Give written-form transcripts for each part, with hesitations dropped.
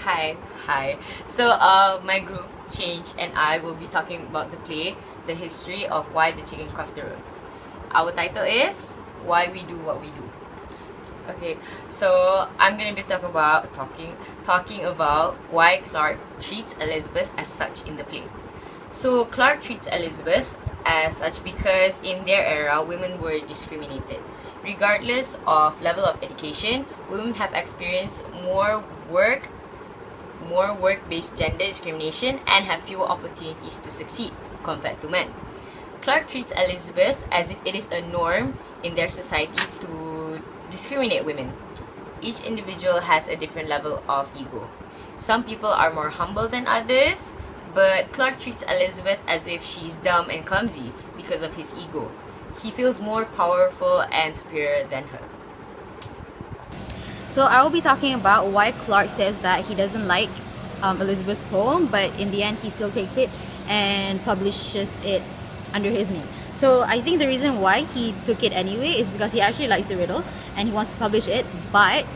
Hi. So, my group, Change, and I will be talking about the play, The History of Why the Chicken Crossed the Road. Our title is Why We Do What We Do. Okay, so I'm gonna be talking about why Clark treats Elizabeth as such in the play. So Clark treats Elizabeth as such because in their era, women were discriminated. Regardless of level of education, women have experienced more work-based gender discrimination and have fewer opportunities to succeed compared to men. Clark treats Elizabeth as if it is a norm in their society to discriminate women. Each individual has a different level of ego. Some people are more humble than others, but Clark treats Elizabeth as if she's dumb and clumsy because of his ego. He feels more powerful and superior than her. So I will be talking about why Clark says that he doesn't like Elizabeth's poem, but in the end he still takes it and publishes it under his name. So I think the reason why he took it anyway is because he actually likes the riddle and he wants to publish it, but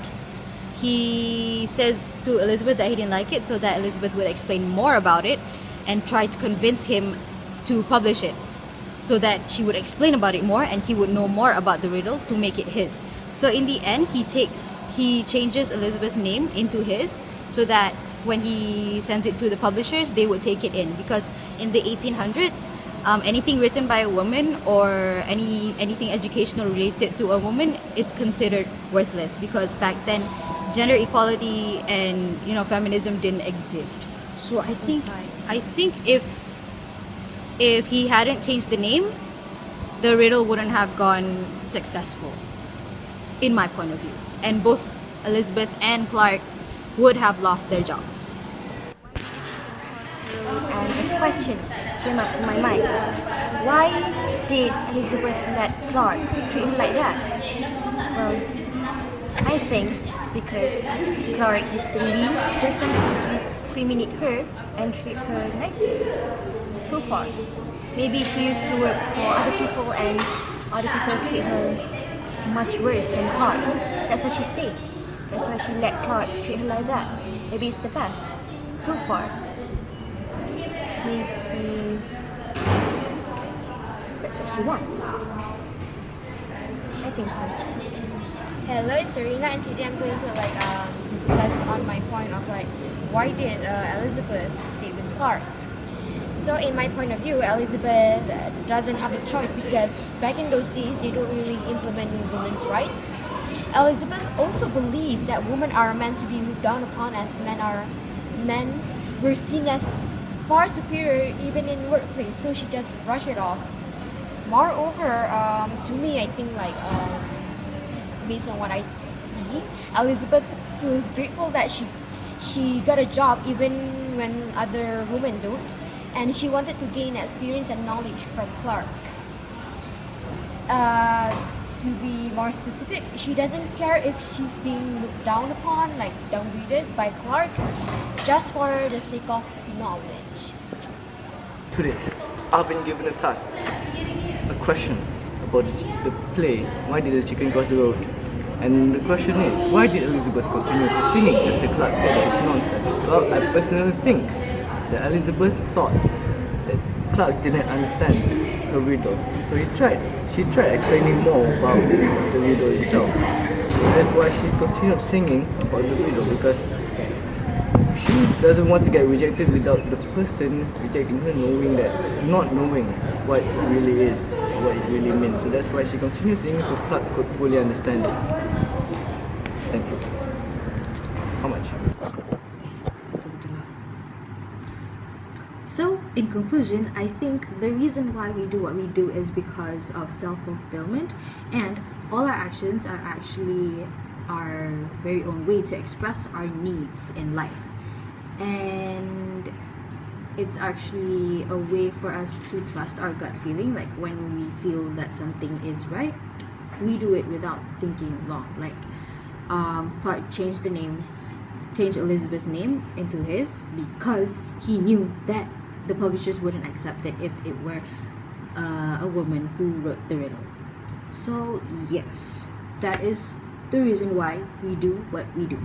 he says to Elizabeth that he didn't like it so that Elizabeth will explain more about it and try to convince him to publish it, so that she would explain about it more and he would know more about the riddle to make it his. So in the end, he changes Elizabeth's name into his so that when he sends it to the publishers, they would take it in, because in the 1800s, anything written by a woman or anything educational related to a woman, it's considered worthless, because back then gender equality and feminism didn't exist. So I think if he hadn't changed the name, the riddle wouldn't have gone successful, in my point of view, and both Elizabeth and Clark would have lost their jobs. And a question came up to my mind. Why did Elizabeth let Clark treat her like that? Well, I think because Clark is the least person to discriminate her and treat her nicely so far. Maybe she used to work for other people and other people treat her much worse than Clark. That's why she stayed. That's why she let Clark treat her like that. Maybe it's the best so far. Maybe that's what she wants. I think so. Hello, it's Nureireena, and today I'm going to discuss on my point of why did Elizabeth stay with Clark. So in my point of view, Elizabeth doesn't have a choice, because back in those days they don't really implement women's rights. Elizabeth also believes that women are meant to be looked down upon, as men were seen as far superior even in workplace, so she just brushed it off. Moreover, to me, I think based on what I see, Elizabeth feels grateful that she got a job even when other women don't, and she wanted to gain experience and knowledge from Clark. To be more specific, she doesn't care if she's being looked down upon, downgraded by Clark, just for the sake of knowledge. Today, I've been given a task, a question about the play, Why Did the Chicken Cross the Road? And the question is, why did Elizabeth continue singing after Clark said that it's nonsense? Well, I personally think that Elizabeth thought that Clark didn't understand her riddle, so she tried explaining more about the riddle itself. So that's why she continued singing about the riddle, because she doesn't want to get rejected without the person rejecting her not knowing what it really is, what it really means. So that's why she continued singing, so Clark could fully understand it. Thank you. How much? So, in conclusion, I think the reason why we do what we do is because of self-fulfillment, and all our actions are actually our very own way to express our needs in life. And it's actually a way for us to trust our gut feeling. Like when we feel that something is right, we do it without thinking long. Clark changed Elizabeth's name into his because he knew that the publishers wouldn't accept it if it were a woman who wrote the riddle. So yes, that is the reason why we do what we do.